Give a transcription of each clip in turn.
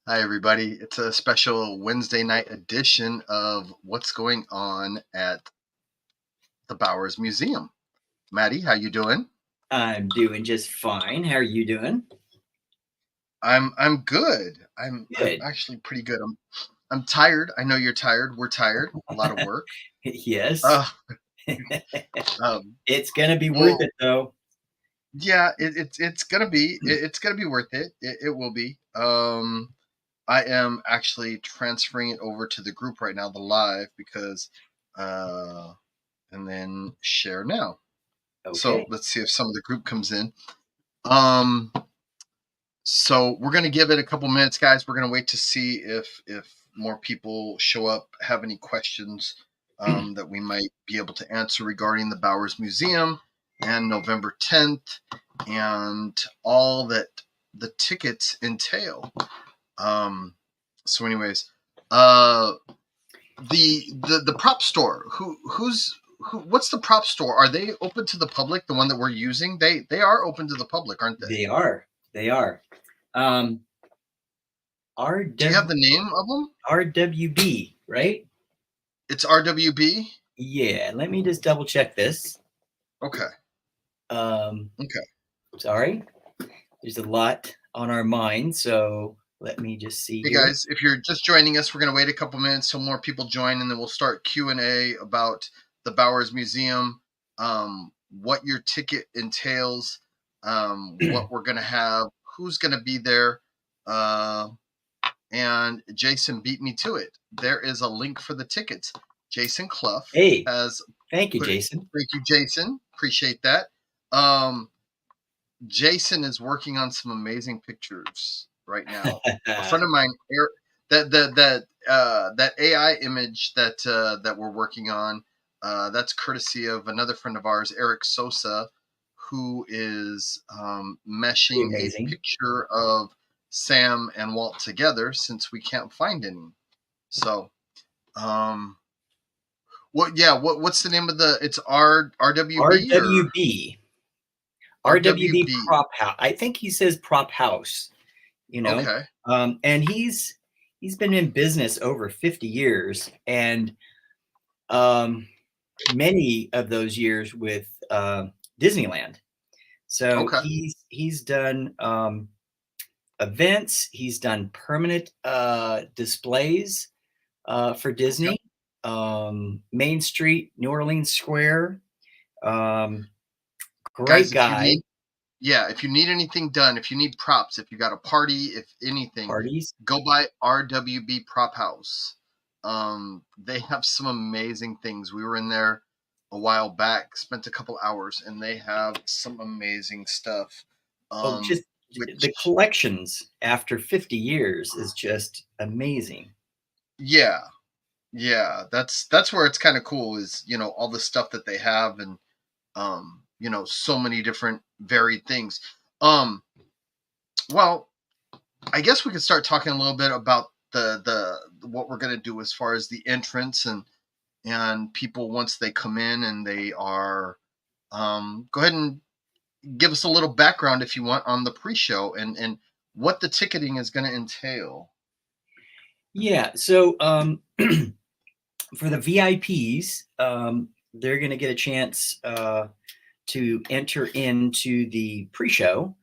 Hi, everybody. It's a special Wednesday night edition of What's Going On at the Bowers Museum. Maddie, how you doing? I'm doing just fine. How are you doing? I'm good. I'm Good. actually pretty good. I'm tired. I know you're tired. We're tired. A lot of work. Yes. Uh, um, It's gonna be worth well, it though. yeah, it's gonna be worth it. It will be. I am actually transferring it over to the group right now, the live, because and then share now. So Okay. let's see if some of the group comes in. Um, so we're gonna give it a couple minutes, guys. We're gonna wait to see if more people show up, have any questions that we might be able to answer regarding the Bowers Museum and November 10th and all that the tickets entail. Um, so, anyways, uh, the prop store. What's the prop store? Are they open to the public? The one that we're using, they are open to the public, aren't they? They are. They are. Um, Do you have RW, the name of them? RWB, right? It's RWB. Yeah. Let me just double check this. Okay. Um, Okay. Sorry. There's a lot on our mind, so let me just see Hey here. guys, if you're just joining us, we're gonna wait a couple minutes till more people join, and then we'll start Q&A about the Bowers Museum, what your ticket entails, what we're gonna have, who's gonna be there, and Jason beat me to it. There is a link for the tickets. Jason Clough Hey, has thank you, put it. Jason. Thank you, Jason. Appreciate that. Um, Jason is working on some amazing pictures right now. A friend of mine, that AI image that we're working on, that's courtesy of another friend of ours, Eric Sosa, who is Pretty meshing a amazing. picture of Sam and Walt together since we can't find any. So, um, what's the name of the? It's RWB or RWB. RWB RWB. Prop House. I think he says Prop House. You know, Okay. and he's been in business over 50 years, and um, many of those years with Disneyland. So Okay. he's done events. He's done permanent displays for Okay. Disney. Main Street, New Orleans Square. Um, Guys, Great if you guy. need yeah, if you need anything done, if you need props, if you got a party, if anything, Parties. go by RWB Prop House. They have some amazing things. We were in there a while back, spent a couple hours, and they have some amazing stuff. Oh, just the Which collections after 50 years is just amazing. yeah, yeah, that's where it's kind of cool is, all the stuff that they have and so many different varied things. Um, well, I guess we could start talking a little bit about the what we're gonna do as far as the entrance and people once they come in and they are go ahead and give us a little background if you want on the pre-show and what the ticketing is going to entail. Yeah. So for the VIPs, they're going to get a chance to enter into the pre-show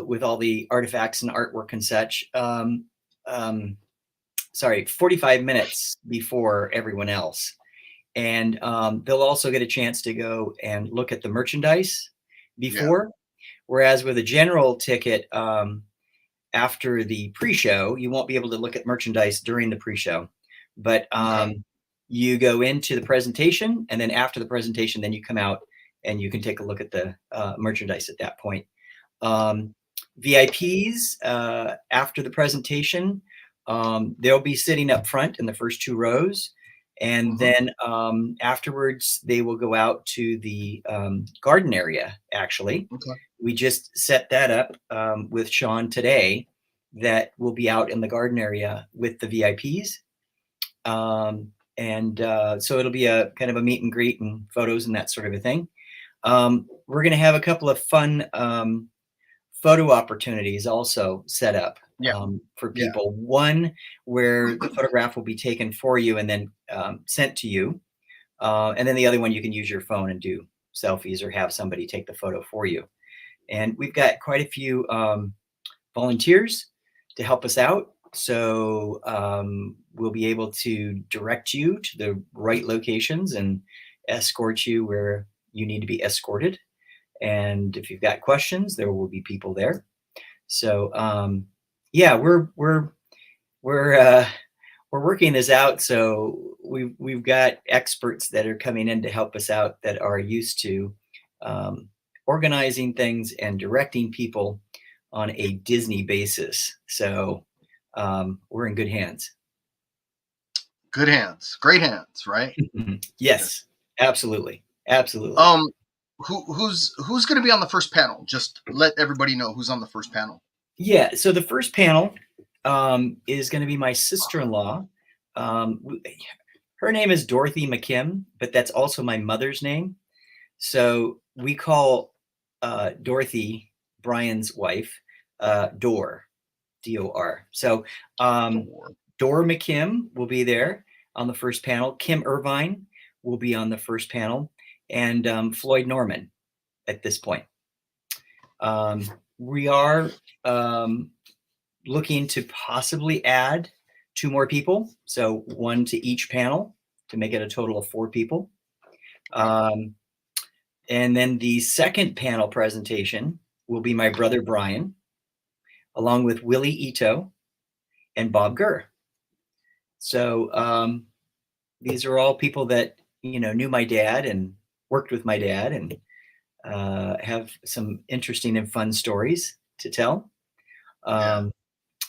with all the artifacts and artwork and such. Sorry, 45 minutes before everyone else. And they'll also get a chance to go and look at the merchandise Yeah. before. Whereas with a general ticket, after the pre-show, you won't be able to look at merchandise during the pre-show. But Okay. you go into the presentation, and then after the presentation, then you come out and you can take a look at the merchandise at that point. VIPs, after the presentation, they'll be sitting up front in the first two rows. And then afterwards, they will go out to the garden area, actually. Okay. We just set that up with Sean today, that will be out in the garden area with the VIPs. So it'll be a kind of a meet and greet and photos and that sort of a thing. We're going to have a couple of fun photo opportunities also set up Yeah. for Yeah. people. One where the photograph will be taken for you and then sent to you. And then the other one, you can use your phone and do selfies or have somebody take the photo for you. And we've got quite a few volunteers to help us out. So we'll be able to direct you to the right locations and escort you where you need to be escorted. And if you've got questions, there will be people there. So yeah, we're we're working this out. So we've got experts that are coming in to help us out that are used to um, organizing things and directing people on a Disney basis. So we're in good hands. Good hands, great hands, right? Yes. Yes, absolutely, absolutely. Um, who's going to be on the first panel? Just let everybody know who's on the first panel. Yeah. So the first panel is going to be my sister-in-law. Um, her name is Dorothy McKim, but that's also my mother's name. So we call Dorothy, Brian's wife, Dor, Dor. So Door. Dor McKim will be there on the first panel. Kim Irvine will be on the first panel, and Floyd Norman at this point. We are looking to possibly add two more people, so one to each panel to make it a total of four people. And then the second panel presentation will be my brother Brian, along with Willie Ito and Bob Gurr. So these are all people that knew my dad and worked with my dad and have some interesting and fun stories to tell.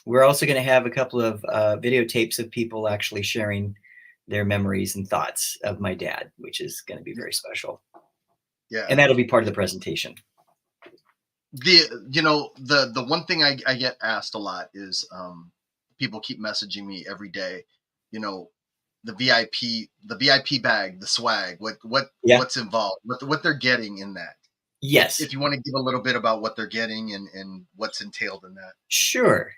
We're also going to have a couple of videotapes of people actually sharing their memories and thoughts of my dad, which is going to be very special. Yeah. And that'll be part of the presentation. The one thing I get asked a lot is people keep messaging me every day, the VIP bag, the swag, what's involved, what they're getting in that. Yes. If you want to give a little bit about what they're getting and what's entailed in that. Sure.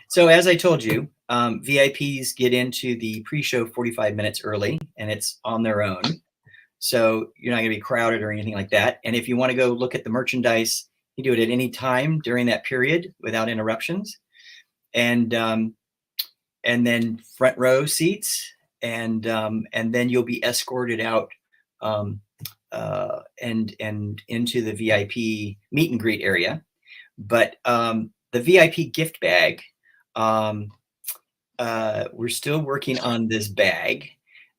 So as I told you, VIPs get into the pre-show 45 minutes early, and it's on their own. So you're not going to be crowded or anything like that. And if you want to go look at the merchandise, you do it at any time during that period without interruptions. And then front row seats, and then you'll be escorted out and into the VIP meet and greet area. But the VIP gift bag, we're still working on this bag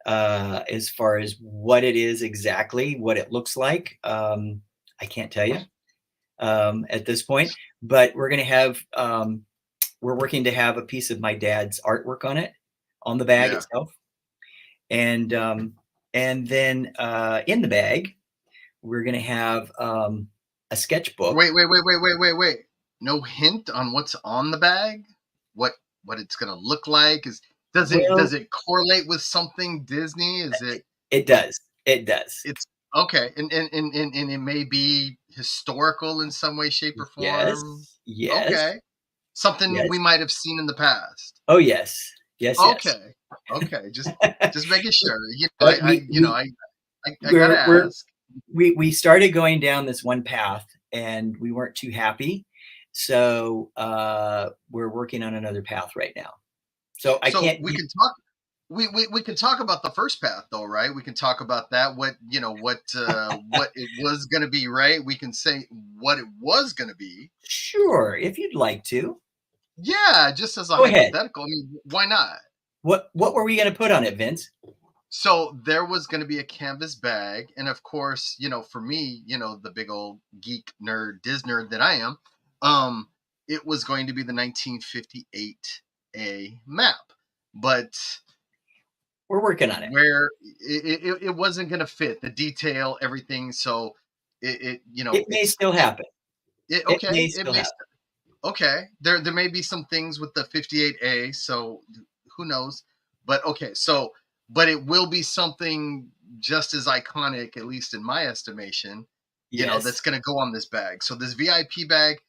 as far as what it is exactly, what it looks like. I can't tell you at this point, but we're going to have, we're working to have a piece of my dad's artwork on it, on the bag itself. And then in the bag, we're going to have a sketchbook. Wait. No hint on what's on the bag? What it's going to look like? Does it correlate with something Disney? Is it? It does. It's okay. And it may be historical in some way, shape, or form. Yes. Okay. Something we might have seen in the past. Oh, yes. Okay. Just making sure. I gotta ask. We started going down this one path and we weren't too happy. So we're working on another path right now. So we can talk. We can talk about the first path though, right? We can talk about that. What it was going to be, right? We can say what it was going to be. Sure, if you'd like to. Yeah, just as a hypothetical. I mean, why not? What were we going to put on it, Vince? So there was going to be a canvas bag, and of course, for me, the big old geek nerd, Disney nerd that I am, it was going to be the 1958 A map, but we're working on it. Where it wasn't going to fit the detail, everything. So it may still happen. Okay. There may be some things with the 58A, so who knows? But okay, but it will be something just as iconic, at least in my estimation, that's going to go on this bag. So this VIP bag,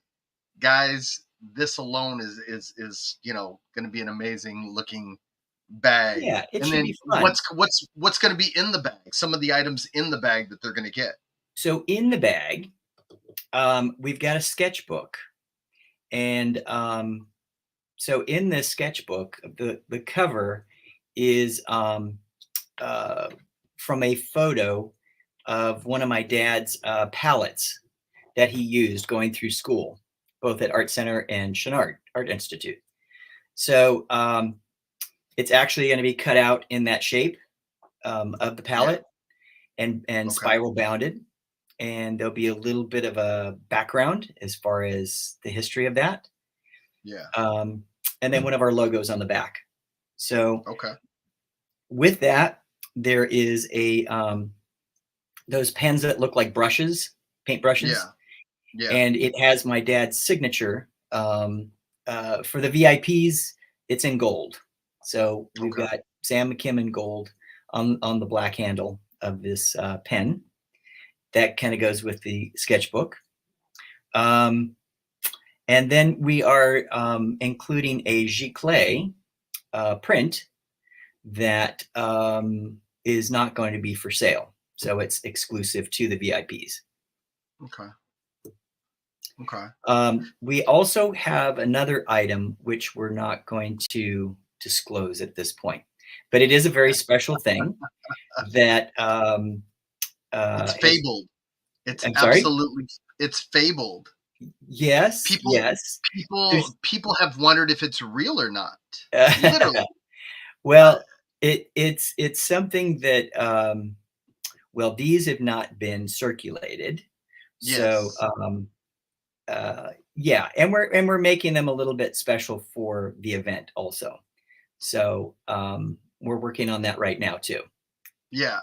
guys, this alone is going to be an amazing looking bag. Yeah, it And should then be fun. what's going to be in the bag? Some of the items in the bag that they're going to get. So in the bag, we've got a sketchbook, and so in this sketchbook, the cover is from a photo of one of my dad's palettes that he used going through school, both at Art Center and Chenard Art Institute. So it's actually going to be cut out in that shape of the palette, and Okay. spiral bounded. And there'll be a little bit of a background as far as the history of that. Yeah. And then one of our logos on the back. So Okay. with that, there is a those pens that look like brushes, paint brushes. Yeah. Yeah. And it has my dad's signature. For the VIPs, it's in gold. So we've Okay. got Sam McKim in gold on the black handle of this pen. That kind of goes with the sketchbook. And then we are including a giclée print that is not going to be for sale. So it's exclusive to the VIPs. Okay. Okay. We also have another item which we're not going to disclose at this point, but it is a very special thing that It's fabled. It's I'm sorry? absolutely it's fabled. Yes, People yes. people have wondered if it's real or not. Literally. Well, it's something that well, these have not been circulated. So Yes. yeah, and we're making them a little bit special for the event also. So we're working on that right now too. Yeah.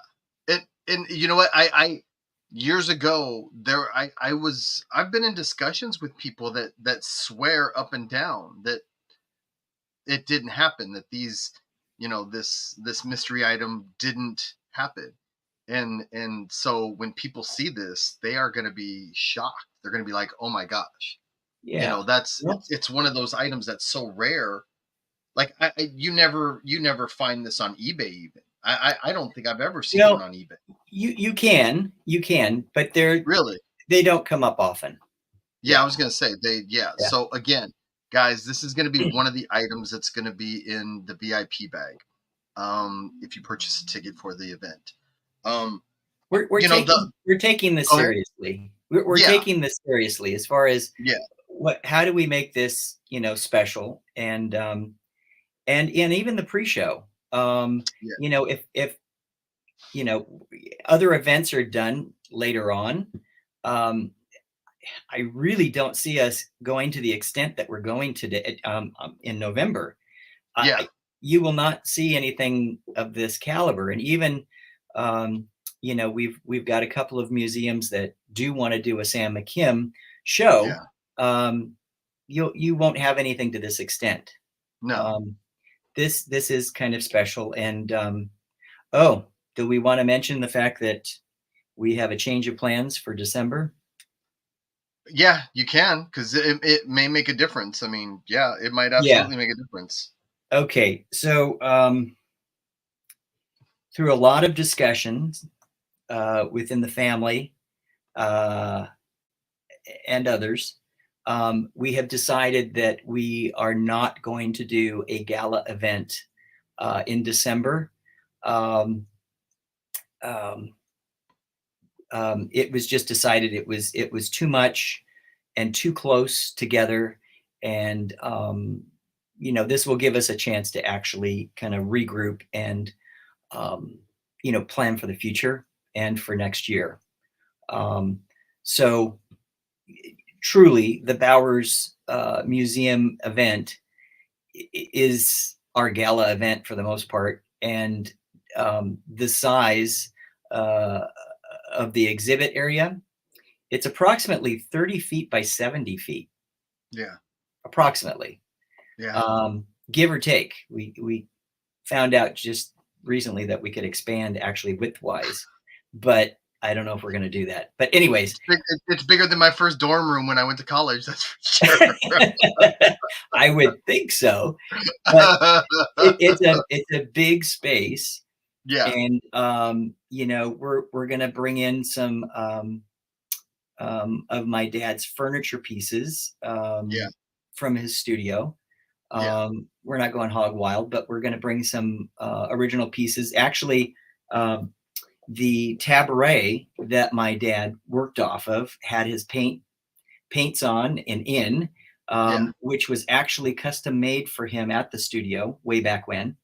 And you know what? I years ago I've been in discussions with people that swear up and down that it didn't happen, that these, this mystery item didn't happen. And so when people see this, they are going to be shocked. They're going to be like, "Oh my gosh." Yeah. That's Well, it's one of those items that's so rare. Like you never find this on eBay even. I don't think I've ever seen one on eBay. you can, but Really? they don't come up often. Yeah, Yeah. I was gonna say yeah. Yeah. So again, guys, this is gonna be one of the items that's gonna be in the VIP bag. If you purchase a ticket for the event. We're taking this Go ahead. seriously. We're Yeah, taking this seriously as far as yeah, how do we make this, special, and even the pre-show. yeah, If other events are done later on, I really don't see us going to the extent that we're going today in November. yeah, You will not see anything of this caliber. And even, we've got a couple of museums that do want to do a Sam McKim show. yeah. You won't have anything to this extent. No. This is kind of special. And oh, do we want to mention the fact that we have a change of plans for December? Yeah, you can, because it may make a difference. I mean, yeah, it might absolutely make a difference. Okay, so through a lot of discussions within the family and others, we have decided that we are not going to do a gala event in December. It was just decided it was too much and too close together, and this will give us a chance to actually kind of regroup and plan for the future and for next year. So truly, the Bowers Museum event is our gala event for the most part, and the size of the exhibit area, it's approximately 30 feet by 70 feet. Yeah. Approximately. Yeah. Give or take. We found out just recently that we could expand actually widthwise, but I don't know if we're going to do that. But anyways, It's bigger than my first dorm room when I went to college. That's for sure. I would think so. But it's a big space, Yeah. and we're going to bring in some of my dad's furniture pieces Yeah. from his studio. Yeah. We're not going hog wild, but we're going to bring some original pieces. Actually, the tabaret that my dad worked off of had his paints on and in, Yeah. which was actually custom made for him at the studio way back when.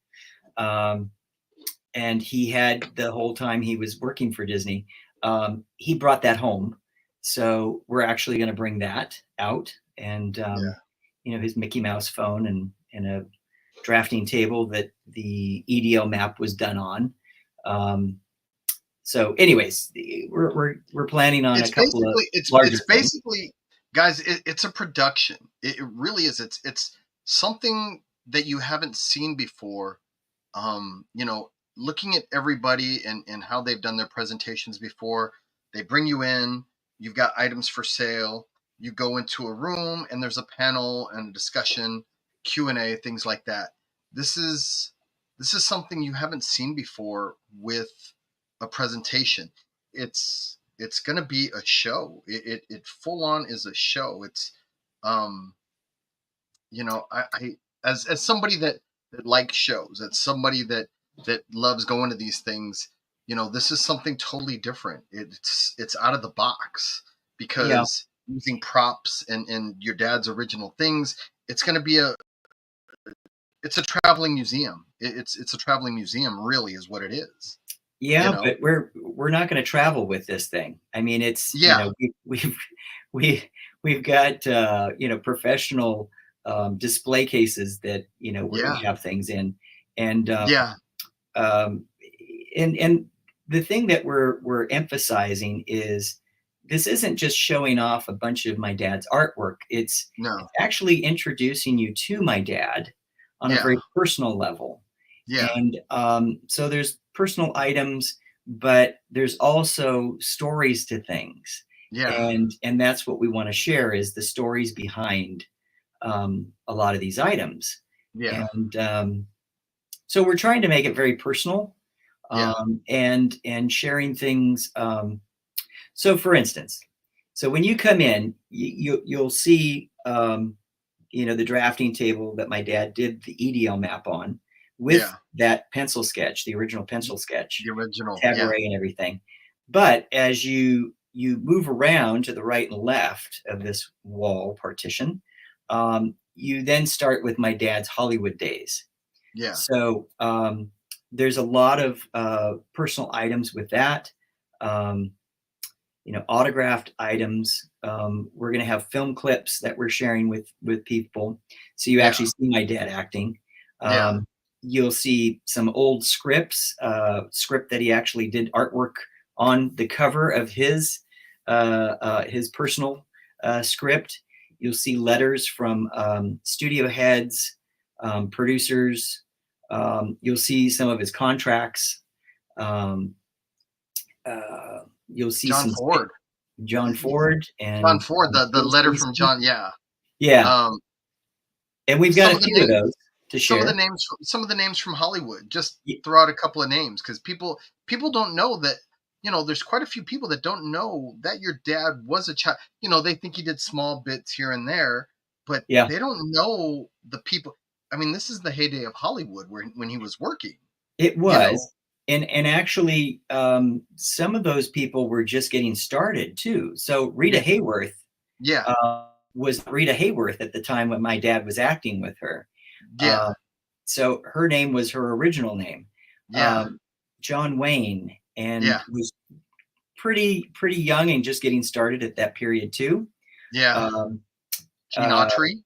And he had, the whole time he was working for Disney, he brought that home. So we're actually going to bring that out, and his Mickey Mouse phone and a drafting table that the EDL map was done on. So anyways, we're planning on a couple of larger it's basically, guys, it's a production. It really is. It's something that you haven't seen before. Looking at everybody and how they've done their presentations before, they bring you in, you've got items for sale, you go into a room and there's a panel and a discussion, Q&A, things like that. This is something you haven't seen before with a presentation. It's going to be a show. It full on is a show. It's I as somebody that likes shows, as somebody that loves going to these things, this is something totally different. It's out of the box, because using props and your dad's original things, it's going to be it's a traveling museum. It's a traveling museum, really, is what it is. Yeah, but we're not going to travel with this thing. I mean, it's we've got professional display cases that we're going to have things in, and and the thing that we're emphasizing is this isn't just showing off a bunch of my dad's artwork. It's actually introducing you to my dad on a very personal level. Yeah. And so there's personal items, but there's also stories to things. Yeah. And that's what we want to share, is the stories behind a lot of these items. Yeah. And so we're trying to make it very personal, and sharing things. So for instance, when you come in, you'll see the drafting table that my dad did the EDL map on, with that pencil sketch, the original pencil sketch, the original tabaret and everything. But as you move around to the right and left of this wall partition, you then start with my dad's Hollywood days. Yeah. So there's a lot of personal items with that. Autographed items. We're going to have film clips that we're sharing with people, so you actually see my dad acting. You'll see some old script that he actually did artwork on the cover of his personal script. You'll see letters from studio heads, producers. You'll see some of his contracts. You'll see John Ford, and John Ford, the letter from John. Yeah. And we've got a few of those to share. Some of the names from Hollywood. Just throw out a couple of names, because people don't know that. There's quite a few people that don't know that your dad was a child. They think he did small bits here and there, but they don't know the people. I mean, this is the heyday of Hollywood, when he was working. It was. And actually, some of those people were just getting started too. So Rita Hayworth, was Rita Hayworth at the time when my dad was acting with her. So her name was her original name. John Wayne, and was pretty young and just getting started at that period too. Gene Autry.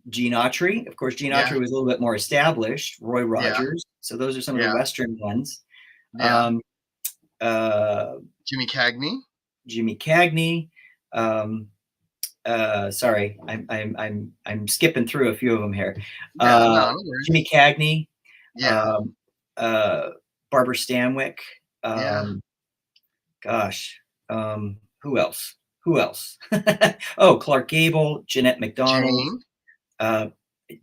Gene Autry, of course. Gene Autry was a little bit more established. Roy Rogers. So those are some of the Western ones. Jimmy Cagney. Sorry, I'm skipping through a few of them here. Jimmy Cagney. Barbara Stanwyck. gosh, who else? Who else? Oh, Clark Gable, Jeanette MacDonald, Jane. uh,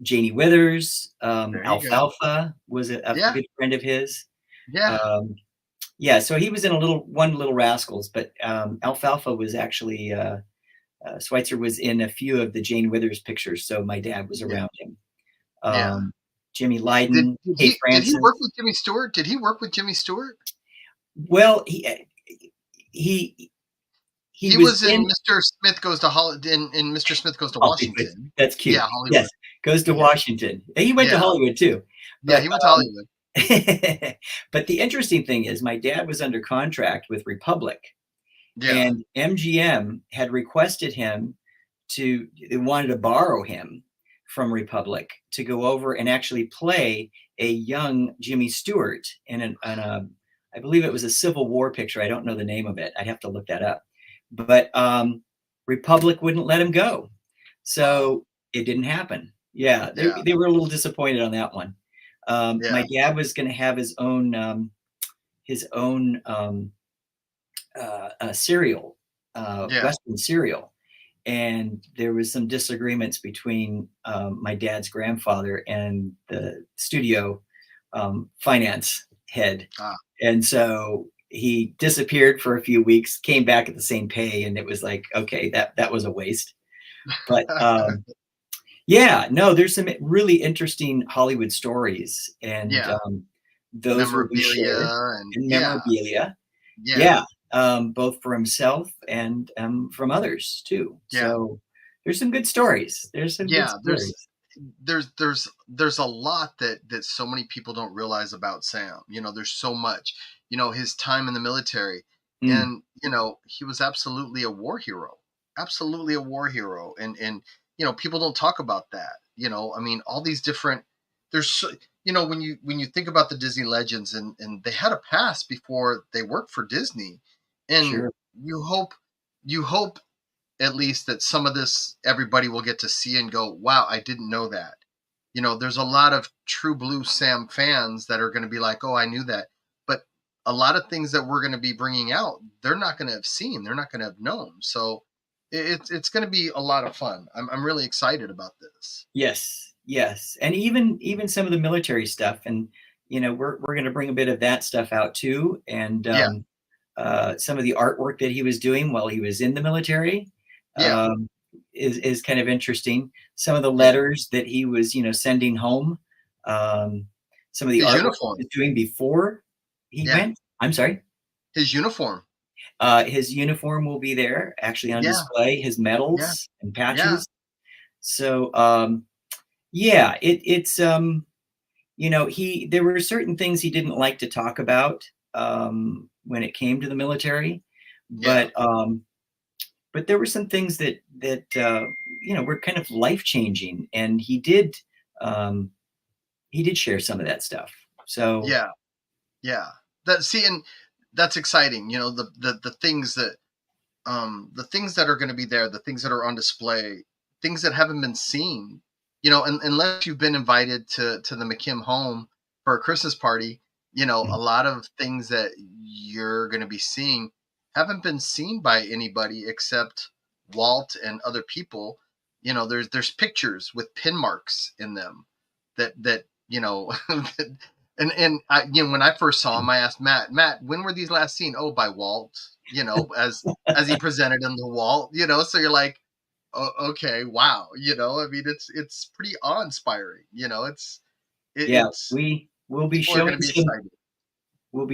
Janie Withers, There you go. Alfalfa was a Yeah. good friend of his. Yeah. Um, yeah, so he was in one Little Rascals, but Alfalfa was actually Schweitzer was in a few of the Jane Withers pictures, so my dad was Yeah. around him. Yeah. Jimmy Did, Lydon, did Kay he did he work Francis. with Jimmy Stewart? Did he work with Jimmy Stewart? Well, he he He was was in in Mr. Smith Goes to in Mr. Smith Goes to Hollywood. Washington. That's cute. Yeah, Yes, Hollywood. goes to Yeah. Washington. He went to Yeah. Hollywood too, Yeah, but he went to Hollywood. but the interesting thing is, my dad was under contract with Republic, Yeah. and MGM had requested him they wanted to borrow him from Republic to go over and actually play a young Jimmy Stewart I believe it was a Civil War picture. I don't know the name of it. I'd have to look that up. But Republic wouldn't let him go. Wow. So it didn't happen. Yeah, Yeah. they were a little disappointed on that one. Yeah. My dad was going to have his own cereal, Yeah. Western cereal, and there was some disagreements between my dad's grandfather and the studio finance head, Ah. and so he disappeared for a few weeks, came back at the same pay, and it was like, okay, that was a waste. But yeah, no, there's some really interesting Hollywood stories, and Yeah. those will be shared Memorabilia and in yeah. memorabilia. Yeah. Yeah, both for himself and from others too. Yeah. So there's some good stories. There's some good Yeah. stories. There's a lot that so many people don't realize about Sam. There's so much. His time in the military, Mm, and he was absolutely a war hero, absolutely a war hero, and people don't talk about that. I mean, all these different. There's when you think about the Disney legends, and they had a past before they worked for Disney, and sure. you hope at least that some of this everybody will get to see and go, wow, I didn't know that. There's a lot of true blue Sam fans that are going to be like, oh, I knew that. But a lot of things that we're going to be bringing out, they're not going to have seen, they're not going to have known. So it's going to be a lot of fun. I'm really excited about this. Yes, yes, and even some of the military stuff, and we're going to bring a bit of that stuff out too, and Yeah. some of the artwork that he was doing while he was in the military Yeah. um, is kind of interesting. Some of the Yeah. letters that he was sending home, some of the His artwork he uniform. was doing before he Yeah. went. I'm sorry. His uniform. His uniform will be there actually on Yeah. display, his Yeah. medals and Yeah. patches. So yeah, it's there were certain things he didn't like to talk about when it came to the military, Yeah. but there were some things that were kind of life changing, and he did share some of that stuff. So Yeah. Yeah. And that's exciting. The things that are going to be there, the things that are on display, things that haven't been seen, and unless you've been invited to the McKim home for a Christmas party, a lot of things that you're going to be seeing haven't been seen by anybody except Walt and other people. There's pictures with pin marks in them that and when I first saw him, I asked Matt, when were these last seen? Oh, by Walt, as he presented them to Walt, so you're like, oh, okay, wow, I mean, it's pretty awe inspiring, yeah, it's we will be people are going showing to be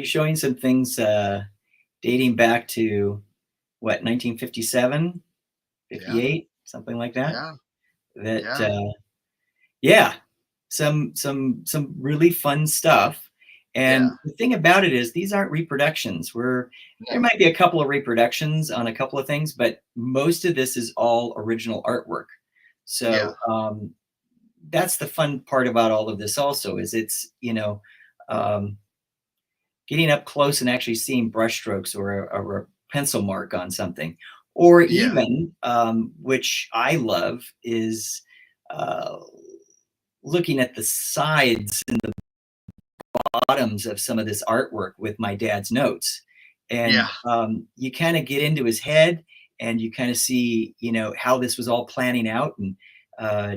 excited. some things dating back to what, 1957, Yeah, 58, something like that. yeah, That yeah, yeah, some really fun stuff. yeah, And the thing about it is, these aren't reproductions. There no, might be a couple of reproductions on a couple of things, but most of this is all original artwork. yeah, So that's the fun part about all of this. Also, is it's um, getting up close and actually seeing brushstrokes or a pencil mark on something, or yeah, even which I love is uh, looking at the sides and the bottoms of some of this artwork with my dad's notes. And Yeah. you kind of get into his head, and you kind of see, how this was all planning out. And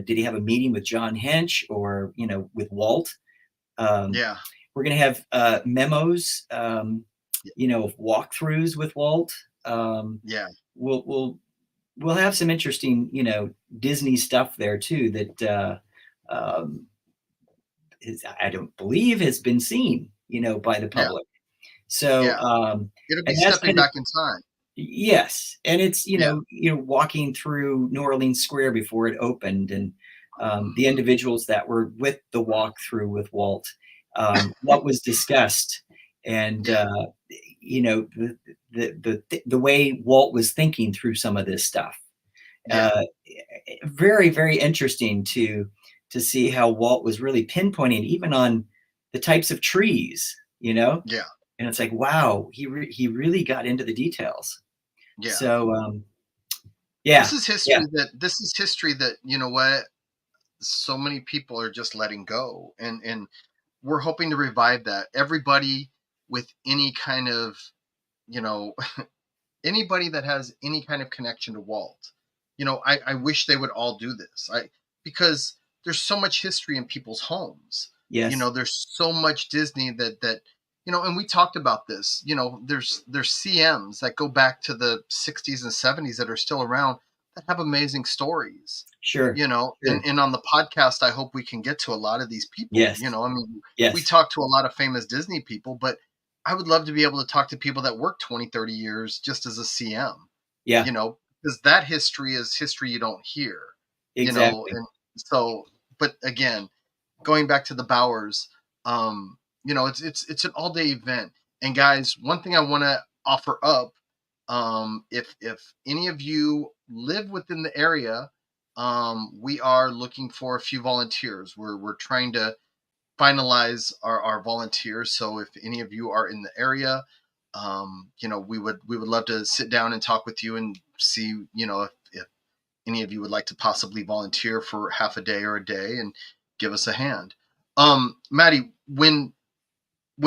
did he have a meeting with John Hench, or with Walt? Um, Yeah. we're going to have memos, walkthroughs with Walt. Yeah. We'll have some interesting, Disney stuff there too that I don't believe has been seen, by the Yeah. public. So, Yeah. It'll be and that's stepping kind of, back in time. yes, and it's Yeah. walking through New Orleans Square before it opened, and the individuals that were with the walkthrough with Walt, what was discussed, and Yeah. the way Walt was thinking through some of this stuff. Yeah. Uh, very, very interesting to see how Walt was really pinpointing even on the types of trees, Yeah. and it's like, wow, he really got into the details. Yeah. So yeah, yeah, This is history that, you know what, so many people are just letting go. And we're hoping to revive that. Everybody with any kind of, you know, anybody that has any kind of connection to Walt, I wish they would all do this. Because there's so much history in people's homes. yes, There's so much Disney that and we talked about this. There's CMs that go back to the 60s and 70s that are still around that have amazing stories. sure, sure, And on the podcast, I hope we can get to a lot of these people. yes, I mean, we yes, talk to a lot of famous Disney people, but I would love to be able to talk to people that work 20, 30 years just as a CM, yeah, because that history is history you don't hear, exactly, and so, but again, going back to the Bowers, it's an all day event. And guys, one thing I want to offer up, if any of you live within the area, we are looking for a few volunteers. We're trying to finalize our volunteers. So if any of you are in the area, we would love to sit down and talk with you and see, if any of you would like to possibly volunteer for half a day or a day and give us a hand. Maddie, when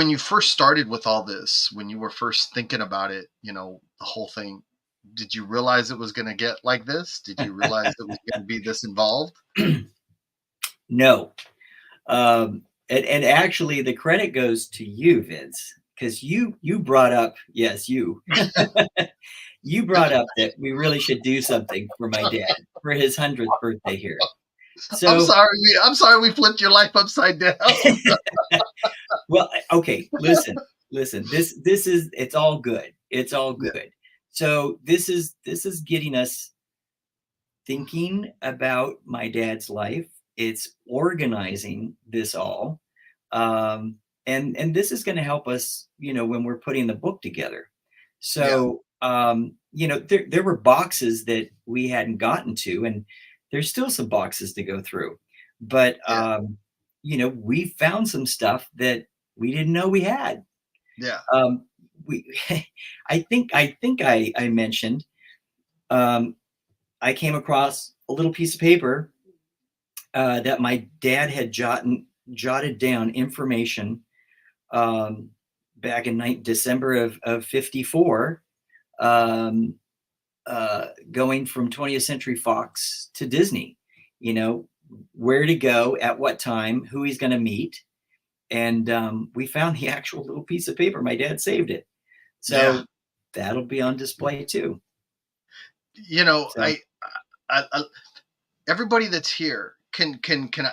you first started with all this, when you were first thinking about it, the whole thing, did you realize it was going to get like this? Did you realize it was going to be this involved? no, and actually the credit goes to you, Vince, because you brought up, yes, you brought up that we really should do something for my dad for his 100th birthday here. I'm So, sorry. I'm sorry we flipped your life upside down. well, okay, listen. This is, it's all good. It's all Yeah. good. So this is getting us thinking about my dad's life. It's organizing this all, and this is going to help us, when we're putting the book together. Yeah. So, there were boxes that we hadn't gotten to, and there's still some boxes to go through. But Yeah. we found some stuff that we didn't know we had. Yeah. We, I think I mentioned, um, I came across a little piece of paper that my dad had jotted down information, back in December of 54, um, going from 20th Century Fox to Disney, where to go, at what time, who he's going to meet. And we found the actual little piece of paper. My dad saved it. Yeah. So that'll be on display too. You know, So I everybody that's here, can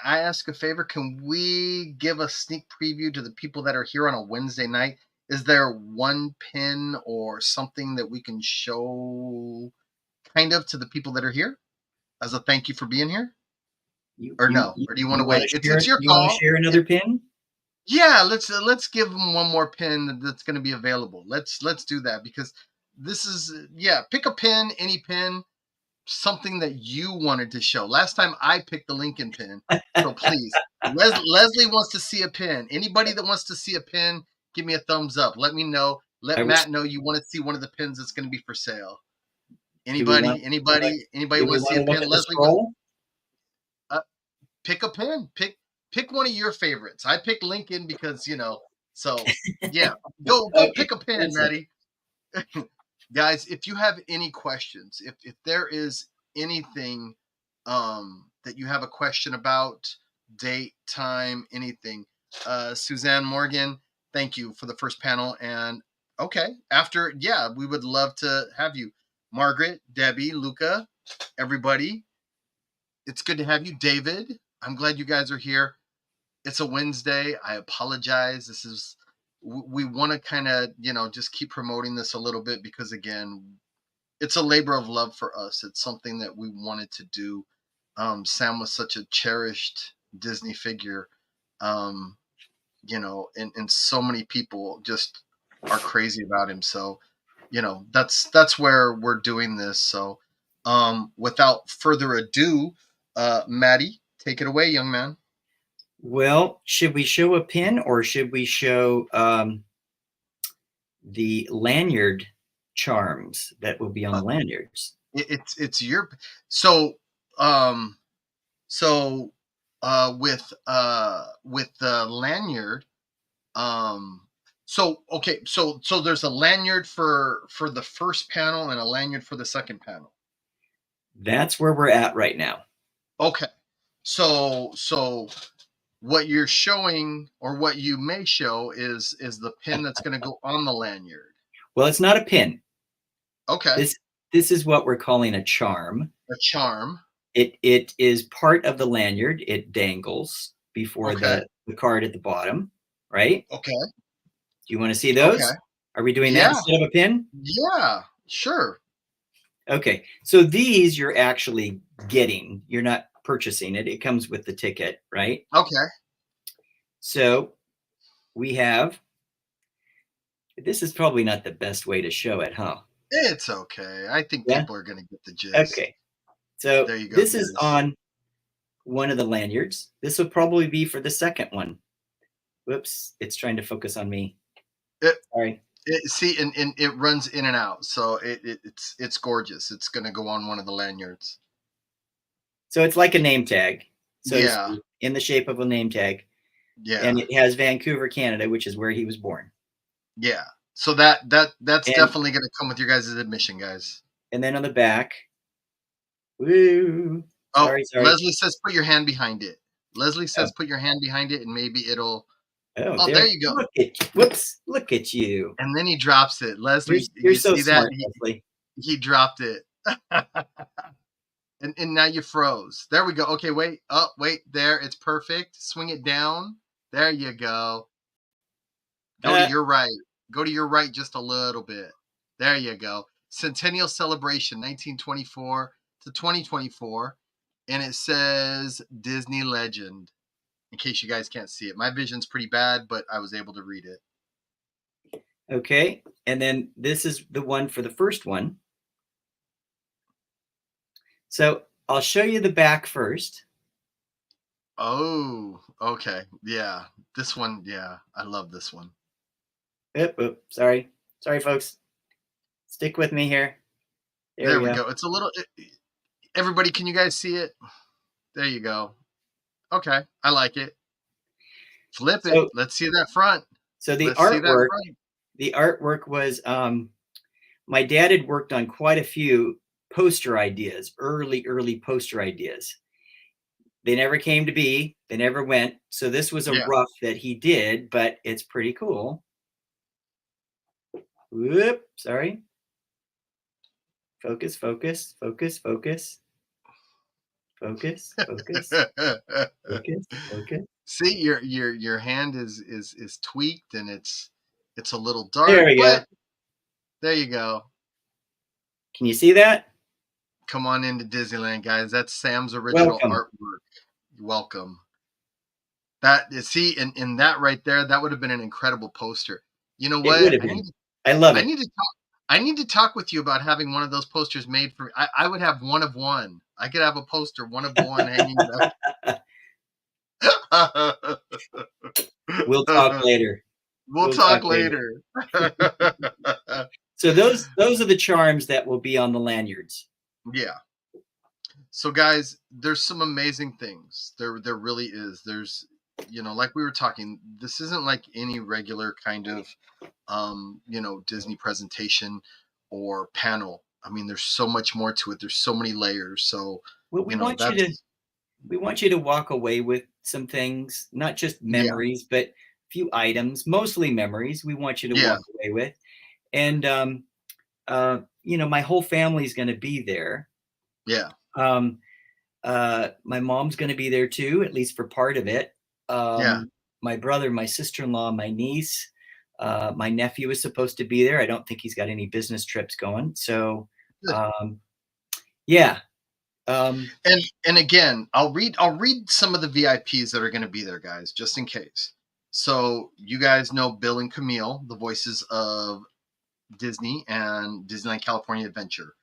I ask a favor? Can we give a sneak preview to the people that are here on a Wednesday night? Is there one pin or something that we can show kind of to the people that are here as a thank you for being here? you Or you no? you, Or do you want you to want wait? to It's share? it's your You want to call. share another pin? Yeah, let's give them one more pin that's going to be available. Let's do that, because this is, yeah, pick a pin, any pin, something that you wanted to show. Last time I picked the Lincoln pin, so please, Leslie wants to see a pin. Anybody that wants to see a pin, give me a thumbs up. Let me know. I Let was. Matt know you want to see one of the pins that's going to be for sale. Do we want? Anybody? Anybody Do we want to want see to a look pin? at the Leslie wants. scroll? Uh, Pick a pin. Pick one of your favorites. I picked Lincoln because. So yeah, go Okay, pick a pin, listen. Maddie. Guys, if you have any questions, if there is anything that you have a question about, date, time, anything, Suzanne Morgan, thank you for the first panel. And okay, after, yeah, we would love to have you. Margaret, Debbie, Luca, everybody, it's good to have you. David, I'm glad you guys are here. It's a Wednesday. I apologize. This is, we want to kind of, just keep promoting this a little bit because, again, it's a labor of love for us. It's something that we wanted to do. Sam was such a cherished Disney figure, and so many people just are crazy about him. So, that's where we're doing this. So, without further ado, Maddie, take it away, young man. Well, should we show a pin or should we show the lanyard charms that will be on the lanyards? It's your with the lanyard. So there's a lanyard for the first panel and a lanyard for the second panel. That's where we're at right now. Okay. So what you're showing, or what you may show, is the pin that's going to go on the lanyard. Well, it's not a pin. Okay. This is what we're calling a charm. A charm. It is part of the lanyard. It dangles before the card at the bottom, right? Okay. Do you want to see those? Okay. Are we doing that instead of a pin? Yeah, sure. Okay. So these you're actually getting. You're not purchasing it. It comes with the ticket, right? Okay. So we have, this is probably not the best way to show it, huh? It's okay. I think people are going to get the gist. Okay. So there you go, this is on one of the lanyards. This will probably be for the second one. Whoops. It's trying to focus on me. Sorry. See, and it runs in and out. So it's gorgeous. It's going to go on one of the lanyards. So it's like a name tag. So yeah. In the shape of a name tag. Yeah. And it has Vancouver, Canada, which is where he was born. Yeah. So that's definitely going to come with your guys' admission, guys. And then on the back. Woo. Sorry. Leslie says put your hand behind it. Leslie says put your hand behind it and maybe it'll. Oh, there you go. Look at you. And then he drops it. Leslie, you're so see smart, that? Leslie. He dropped it. And now you froze. There we go. Okay, wait. Oh, wait. There. It's perfect. Swing it down. There you go. Go to your right. Go to your right just a little bit. There you go. Centennial Celebration, 1924 to 2024. And it says Disney Legend, in case you guys can't see it. My vision's pretty bad, but I was able to read it. Okay. And then this is the one for the first one. So I'll show you the back first. Oh, okay. Yeah. This one, yeah. I love this one. Sorry, folks. Stick with me here. There we go. It's a little... Everybody, can you guys see it? There you go. Okay. I like it. Flip it. Let's see that front. So the artwork was... my dad had worked on quite a few poster ideas, early poster ideas. They never came to be. They never went. So this was a rough that he did, but it's pretty cool. Whoop, sorry. Focus. Focus. See, your hand is tweaked and it's a little dark. There we go. There you go. Can you see that? Come on into Disneyland, guys. That's Sam's original artwork. Welcome. That is, see, in that right there, that would have been an incredible poster. You know what? I love it. I need to talk with you about having one of those posters made for. I would have one of one. I could have a poster, one of one, hanging up. We'll talk later. We'll talk later. So those are the charms that will be on the lanyards. Yeah. So guys, there's some amazing things. There really is. There's like we were talking, this isn't like any regular kind of, Disney presentation or panel. I mean, there's so much more to it. There's so many layers. So, Well, that's, we want you to walk away with some things, not just yeah, memories, but a few items, mostly memories. We want you to yeah, walk away with, and my whole family's going to be there. yeah, Um, my mom's going to be there too, at least for part of it. yeah. My brother, my sister-in-law, my niece, my nephew is supposed to be there. I don't think he's got any business trips going. So, Good. yeah. Um, And again, I'll read some of the VIPs that are going to be there, guys, just in case. So you guys know Bill and Camille, the voices of Disney and Disneyland California Adventure.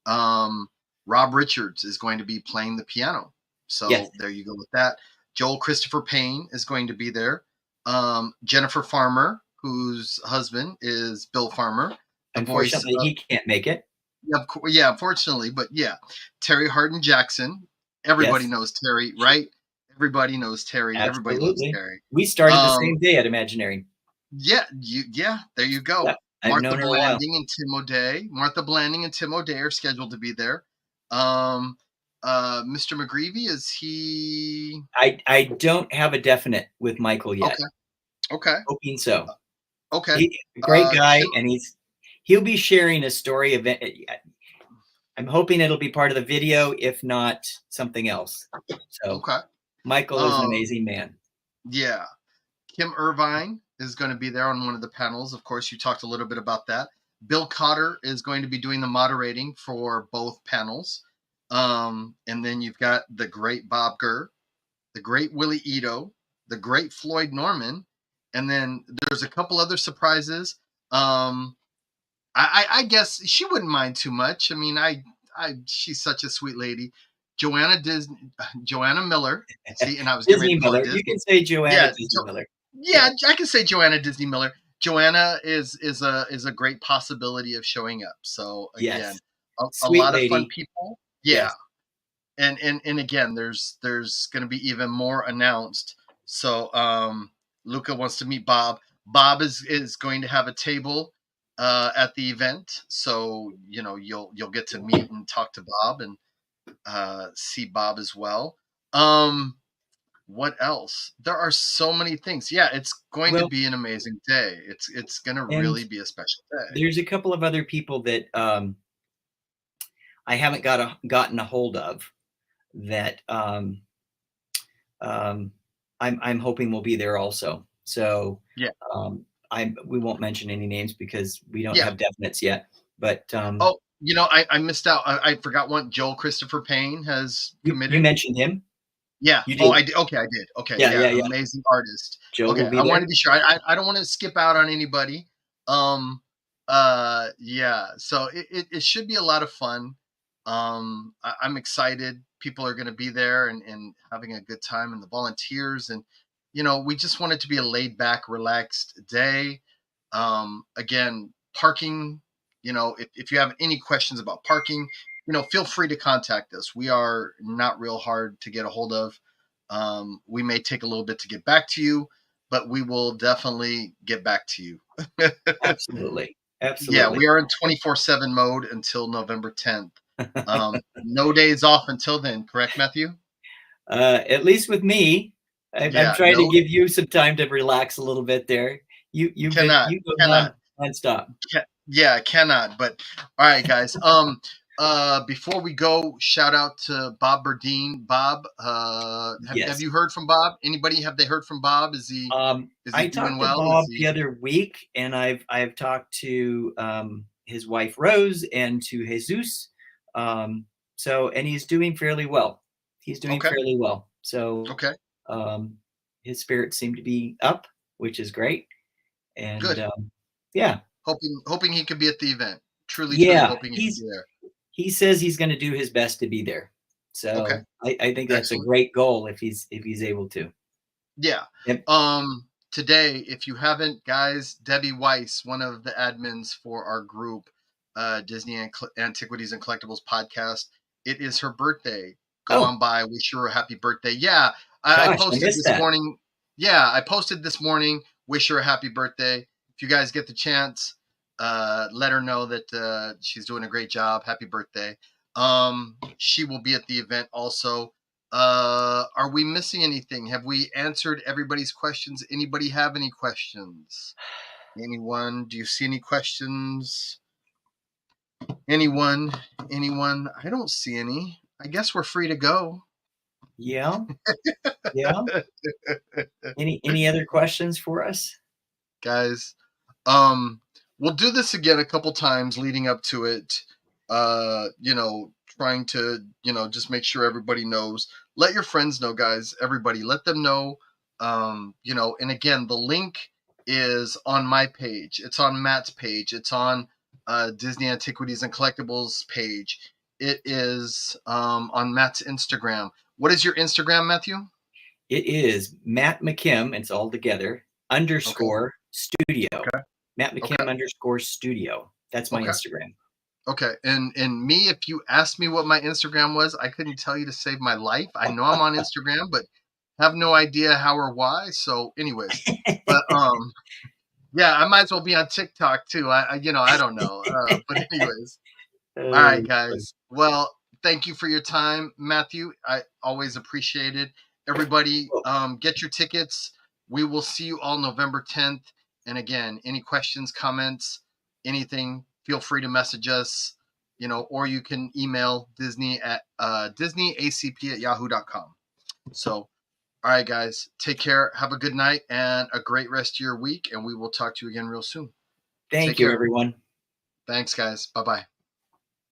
Um, Rob Richards is going to be playing the piano. yes. So there you go with that. Joel Christopher Payne is going to be there. Jennifer Farmer, whose husband is Bill Farmer, the voice Unfortunately, of, he can't make it. yeah, unfortunately, but yeah, Terry Hardin Jackson. Everybody Yes, knows Terry, right? Everybody knows Terry. Everybody loves absolutely. Terry. We started the Um, same day at Imagineering. yeah, there you Yeah, go. I've known her a while. Martha Blanding and Tim O'Day are scheduled to be there. Um, Mr. McGreevy, is he I don't have a definite with Michael yet. okay? Okay, Hoping so. okay. He a great guy, Kim, and he'll be sharing a story event. I'm hoping it'll be part of the video, if not something else. So okay. Michael is an Um, amazing man. yeah. Kim Irvine is going to be there on one of the panels. Of course, you talked a little bit about that. Bill Cotter is going to be doing the moderating for both panels. And then you've got the great Bob Gurr, the great Willie Ito, the great Floyd Norman, and then there's a couple other surprises. Um, I guess she wouldn't mind too much. I mean, she's such a sweet lady. Joanna Miller. See, and I was getting ready Disney to call her Miller. You Disney. can say Joanna Yeah, Disney Miller. yeah, I can say Joanna Disney Miller. Joanna is a great possibility of showing up. So again, Yes. a Sweet lot of fun lady. people. Yeah, Yes. and again, there's going to be even more announced. So Luca wants to meet Bob. Bob is going to have a table at the event, so you'll get to meet and talk to Bob and see Bob as well. Um, what else? There are so many things. Yeah, it's going to Well, be an amazing day. It's going to and really be a special day. there's a couple of other people that I haven't gotten a hold of that um, I'm hoping will be there also. So Yeah, we won't mention any names because we don't yeah. have definites yet. But Oh, I missed out. I forgot one. Joel Christopher Payne has you committed. mentioned him. Yeah. You Oh, did. I did. Okay, I did. Okay, Yeah, yeah. yeah, yeah. Amazing artist. Joe will Okay, be I want there. to be sure. I don't want to skip out on anybody. Um. Yeah. So it should be a lot of fun. I'm excited. People are going to be there and having a good time, and the volunteers, and we just want it to be a laid back, relaxed day. Again, parking. If you have any questions about parking, feel free to contact us. We are not real hard to get a hold of. We may take a little bit to get back to you, but we will definitely get back to you. Absolutely. Yeah, Absolutely. we are in 24/7 mode until November 10th. No days off until then, correct, Matthew? At least with me, I'm Yeah, trying to no, give you some time to relax a little bit there. cannot, You go cannot. nonstop. Yeah, cannot. But all right, guys. Before we go, shout out to Bob Burdine. Bob, have Yes. you heard from Bob? Anybody, have they heard from Bob? Is he I doing talked to well? Is Bob the he other week, and I've talked to his wife Rose and to Jesus. And he's doing fairly well. He's doing okay? fairly well. So Okay, um, his spirits seem to be up, which is great. And good. yeah, Hoping he could be at the event. Truly yeah, hoping he could be there. he says he's going to do his best to be there. Okay, So I think that's a excellent. great goal if he's able to. Yeah. Yep. Today, if you haven't, guys, Debbie Weiss, one of the admins for our group, Disney Antiquities and Collectibles podcast, it is her birthday. Go Oh on by, wish her a happy birthday. Yeah, I gosh, I posted missed this that. morning. yeah, I posted this morning. Wish her a happy birthday. If you guys get the chance, let her know that she's doing a great job. Happy birthday. She will be at the event also. Are we missing anything? Have we answered everybody's questions? Anybody have any questions? Anyone? Do you see any questions? Anyone? Anyone? I don't see any. I guess we're free to go. Yeah. Yeah. Any other questions for us? Guys, um, we'll do this again a couple times leading up to it. Trying to, just make sure everybody knows. Let your friends know, guys. Everybody, let them know. And again, the link is on my page. It's on Matt's page. It's on Disney Antiquities and Collectibles page. It is on Matt's Instagram. What is your Instagram, Matthew? It is Matt McKim. It's all together _ studio. Okay. Matt McKim _ studio. That's my Instagram. Okay. And me, if you asked me what my Instagram was, I couldn't tell you to save my life. I know I'm on Instagram, but have no idea how or why. So anyways, but yeah, I might as well be on TikTok too. I don't know. But anyways, all right, guys. Well, thank you for your time, Matthew. I always appreciate it. Everybody, get your tickets. We will see you all November 10th. And again, any questions, comments, anything, feel free to message us, or you can email Disney at disneyacp@yahoo.com. So, all right, guys, take care. Have a good night and a great rest of your week. And we will talk to you again real soon. Thank you, everyone. Thanks, guys. Bye-bye.